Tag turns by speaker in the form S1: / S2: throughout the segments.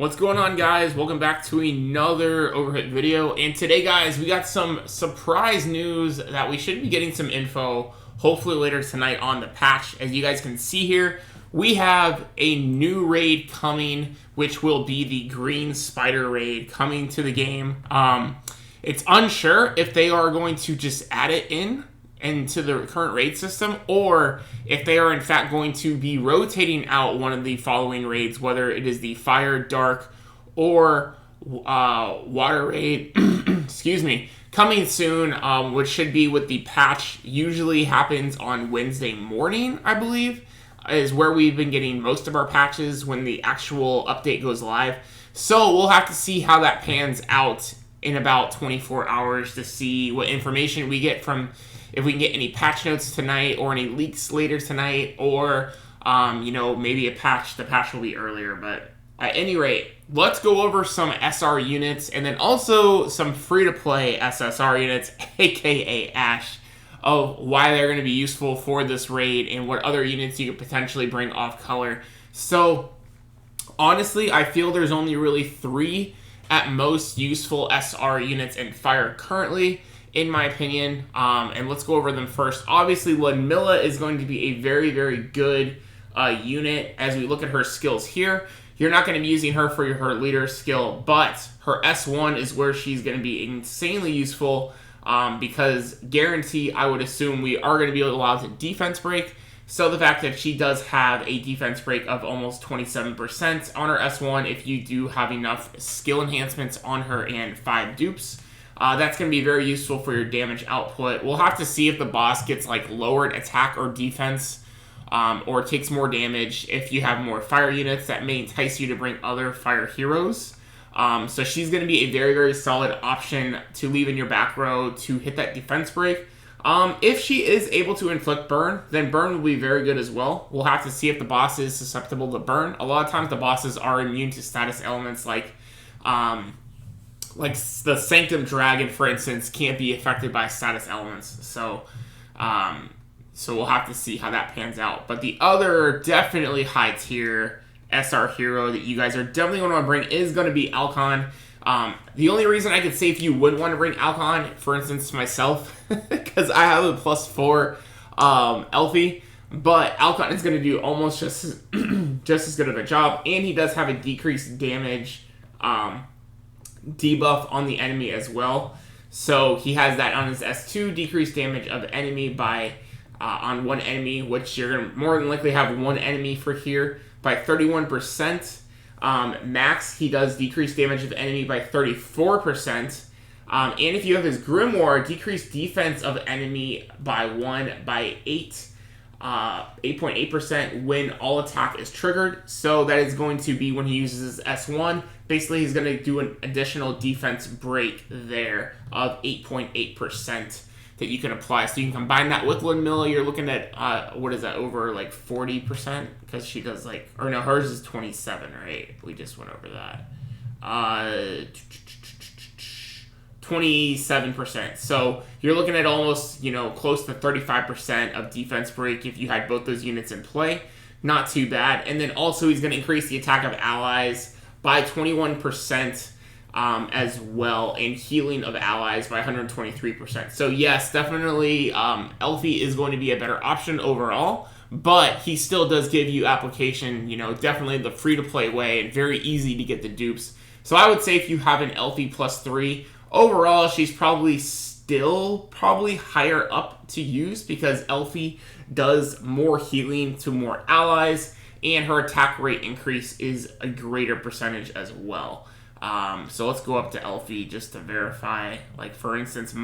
S1: What's going on, guys? Welcome back to another Overhit video. And today, guys, we got some surprise news that we should be getting some info hopefully later tonight on the patch. As you guys can see here, we have a new raid coming, which will be the Green Spider raid coming to the game. It's unsure if they are going to just add it into the current raid system, or if they are in fact going to be rotating out one of the following raids, whether it is the Fire, Dark, or Water raid, excuse me, coming soon, which should be with the patch. Usually happens on Wednesday morning, I believe, is where we've been getting most of our patches when the actual update goes live. So we'll have to see how that pans out in about 24 hours to see what information we get from, if we can get any patch notes tonight or any leaks later tonight, or, maybe the patch will be earlier. But at any rate, let's go over some SR units and then also some free-to-play SSR units, aka Ash, of why they're going to be useful for this raid and what other units you could potentially bring off color. So, honestly, I feel there's only really 3 at most useful SR units in Fire currently, in my opinion, and let's go over them first. Obviously, Ludmilla is going to be a very, very good unit as we look at her skills here. You're not going to be using her for her leader skill, but her S1 is where she's going to be insanely useful because guarantee, I would assume, we are going to be allowed to defense break. So the fact that she does have a defense break of almost 27% on her S1, if you do have enough skill enhancements on her and 5 dupes, that's going to be very useful for your damage output. We'll have to see if the boss gets like lowered attack or defense, or takes more damage if you have more fire units. That may entice you to bring other fire heroes. So she's going to be a very, very solid option to leave in your back row to hit that defense break. If she is able to inflict burn, then burn will be very good as well. We'll have to see if the boss is susceptible to burn. A lot of times the bosses are immune to status elements like the Sanctum Dragon, for instance, can't be affected by status elements. So we'll have to see how that pans out. But the other definitely high tier SR hero that you guys are definitely going to want to bring is going to be Alcon. The only reason I could say if you would want to bring Alcon, for instance, myself, because I have a +4 Elfie, but Alcon is going to do almost just as good of a job, and he does have a decreased damage debuff on the enemy as well. So he has that on his S2, decreased damage of enemy by on one enemy, which you're going to more than likely have one enemy for here, by 31%. Max, he does decrease damage of enemy by 34%. And if you have his Grimoire, decreased defense of enemy by 8.8% when all attack is triggered. So that is going to be when he uses his S1. Basically, he's going to do an additional defense break there of 8.8% that you can apply. So you can combine that with Ludmilla. You're looking at, what is that, over like 40%? Because she does hers is 27, right? We just went over that. 27%. So you're looking at almost, close to 35% of defense break if you had both those units in play. Not too bad. And then also he's going to increase the attack of allies by 21% as well, and healing of allies by 123%. So yes, definitely Elfie is going to be a better option overall, but he still does give you application, definitely the free-to-play way and very easy to get the dupes. So I would say if you have an Elfie +3, overall she's probably higher up to use because Elfie does more healing to more allies, and her attack rate increase is a greater percentage as well. So let's go up to Elfie just to verify. Like, for instance,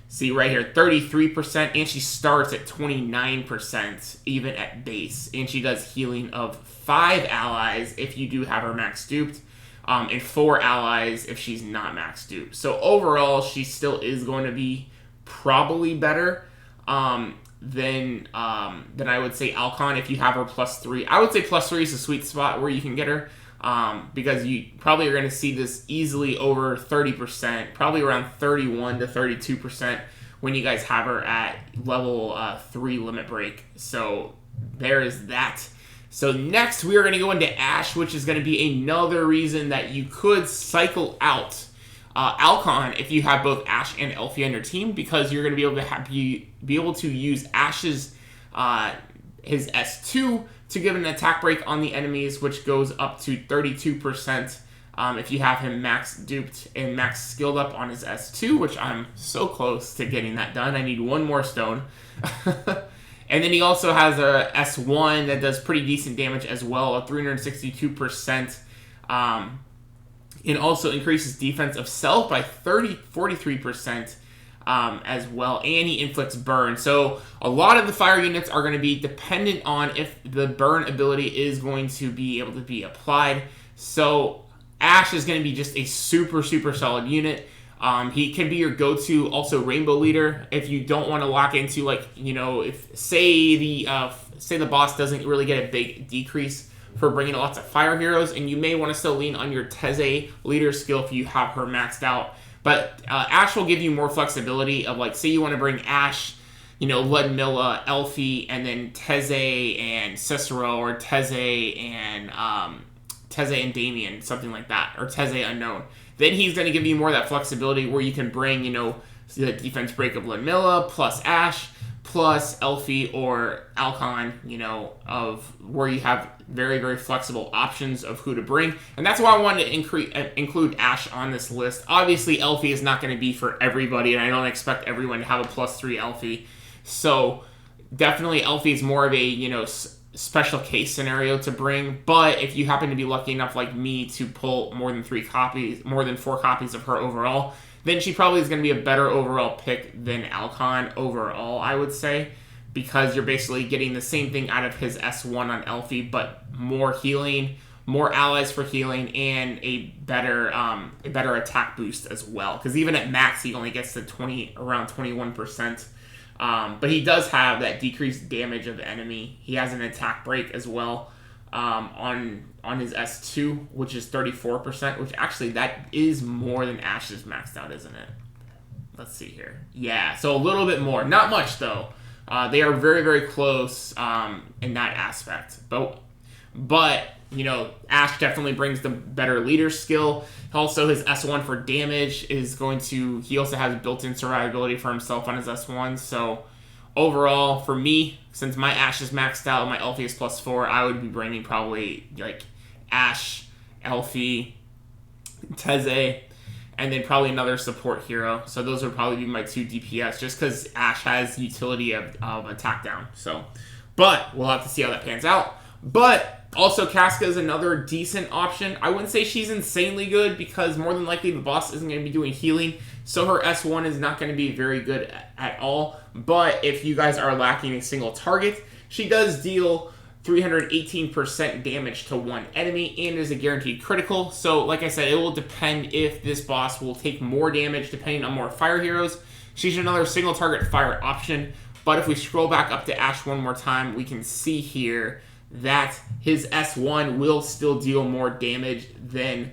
S1: see right here, 33%, and she starts at 29% even at base. And she does healing of 5 allies if you do have her max duped, and 4 allies if she's not max duped. So overall, she still is going to be probably better than I would say Alcon if you have her +3. I would say +3 is a sweet spot where you can get her. Because you probably are going to see this easily over 30%, probably around 31 to 32% when you guys have her at level 3 limit break. So there is that. So next, we are going to go into Ash, which is going to be another reason that you could cycle out Alcon if you have both Ash and Elfie on your team, because you're going to be able to be able to use Ash's his S2 to give an attack break on the enemies, which goes up to 32%. If you have him max duped and max skilled up on his S2, which I'm so close to getting that done. I need one more stone. And then he also has a S1 that does pretty decent damage as well, a 362%. And also increases defense of self by 43% as well. And he inflicts burn. So a lot of the fire units are going to be dependent on if the burn ability is going to be able to be applied. So Ash is going to be just a super, super solid unit. He can be your go-to also rainbow leader if you don't want to lock into, like, you know, if say the boss doesn't really get a big decrease for bringing lots of fire heroes, and you may want to still lean on your Eze leader skill if you have her maxed out. But Ash will give you more flexibility of, like, say you want to bring Ash, you know, Ludmilla, Elfie, and then Teze and Cicero, or Teze and Damien, something like that, or Teze Unknown. Then he's going to give you more of that flexibility where you can bring, you know, the defense break of Ludmilla plus Ash plus Elfie or Alcon, you know, of where you have very, very flexible options of who to bring. And that's why I wanted to include Ash on this list. Obviously, Elfie is not going to be for everybody, and I don't expect everyone to have a +3 Elfie. So definitely Elfie is more of a, you know, special case scenario to bring. But if you happen to be lucky enough like me to pull more than 4 copies of her overall, then she probably is going to be a better overall pick than Alcon overall, I would say, because you're basically getting the same thing out of his S1 on Elfie, but more healing, more allies for healing, and a better attack boost as well. Because even at max, he only gets to around 21%. But he does have that decreased damage of the enemy. He has an attack break as well on his S2, which is 34%, which actually that is more than Ash's maxed out, isn't it? Let's see here. Yeah, so a little bit more. Not much, though. They are very, very close in that aspect. But, you know, Ash definitely brings the better leader skill. Also, his S1 for damage is going to... He also has built-in survivability for himself on his S1. So, overall, for me, since my Ash is maxed out and my Elfie is +4, I would be bringing probably, like, Ash, Elfie, Teze, and then probably another support hero. So those would probably be my 2 DPS, just because Ash has utility of attack down. So, but we'll have to see how that pans out. But also, Casca is another decent option. I wouldn't say she's insanely good, because more than likely the boss isn't going to be doing healing, so her S1 is not going to be very good at all. But if you guys are lacking a single target, she does deal 318% damage to one enemy and is a guaranteed critical. So, like I said, it will depend if this boss will take more damage depending on more fire heroes. She's another single target fire option. But if we scroll back up to Ash one more time, we can see here that his S1 will still deal more damage than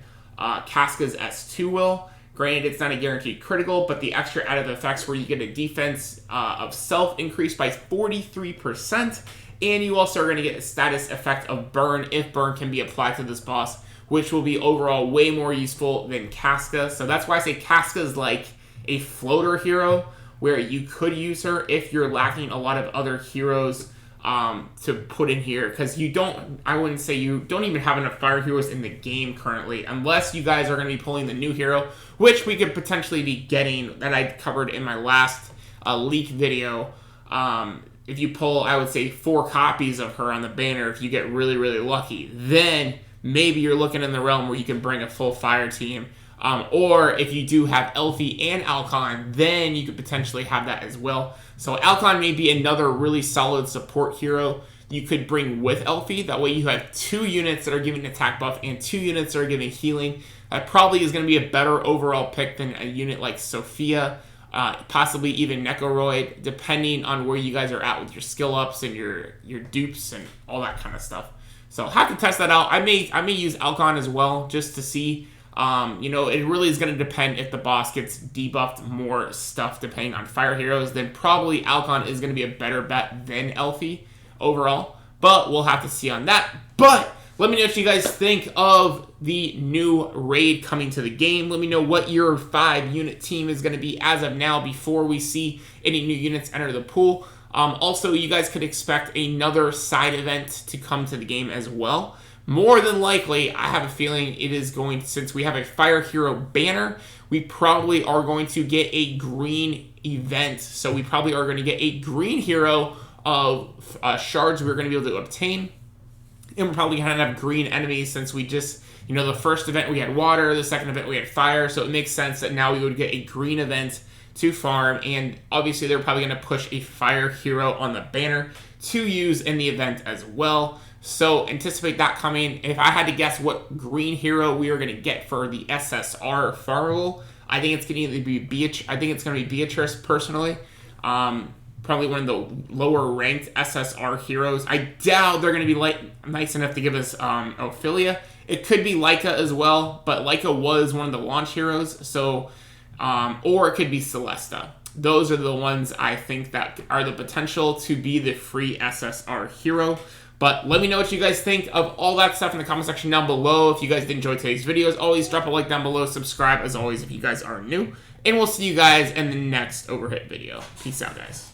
S1: Casca's S2 will. Granted, it's not a guaranteed critical, but the extra added effects where you get a defense of self increased by 43%, and you also are going to get a status effect of burn if burn can be applied to this boss, which will be overall way more useful than Casca. So that's why I say Casca is like a floater hero, where you could use her if you're lacking a lot of other heroes to put in here, because I wouldn't say you don't even have enough fire heroes in the game currently, unless you guys are going to be pulling the new hero, which we could potentially be getting, that I covered in my last leak video. If you pull, I would say 4 copies of her on the banner, if you get really, really lucky, then maybe you're looking in the realm where you can bring a full fire team. Or if you do have Elfie and Alcon, then you could potentially have that as well. So Alcon may be another really solid support hero you could bring with Elfie. That way you have 2 units that are giving attack buff and 2 units that are giving healing. That probably is going to be a better overall pick than a unit like Sophia, possibly even Necoroid, depending on where you guys are at with your skill ups and your dupes and all that kind of stuff. So I'll have to test that out. I may use Alcon as well, just to see. You know, it really is going to depend if the boss gets debuffed more stuff depending on fire heroes. Then probably Alcon is going to be a better bet than Elfie overall. but we'll have to see on that. But let me know what you guys think of the new raid coming to the game. Let me know what your 5-unit team is going to be as of now before we see any new units enter the pool. Also, you guys could expect another side event to come to the game as well. More than likely, I have a feeling it is going, since we have a Fire Hero banner, we probably are going to get a green event. So we probably are going to get a green hero of shards we're going to be able to obtain. And we're probably going to have green enemies since we just, you know, the first event we had water, the second event we had fire. So it makes sense that now we would get a green event to farm. And obviously they're probably going to push a fire hero on the banner to use in the event as well. So anticipate that coming. If I had to guess what green hero we are going to get for the SSR reroll, I think it's going to either be Beatrice personally. Probably one of the lower ranked SSR heroes. I doubt they're going to be nice enough to give us Ophelia. It could be Leica as well, but Leica was one of the launch heroes. So, or it could be Celesta. Those are the ones I think that are the potential to be the free SSR hero. But let me know what you guys think of all that stuff in the comment section down below. If you guys did enjoy today's video, as always, drop a like down below. Subscribe, as always, if you guys are new. And we'll see you guys in the next Overhit video. Peace out, guys.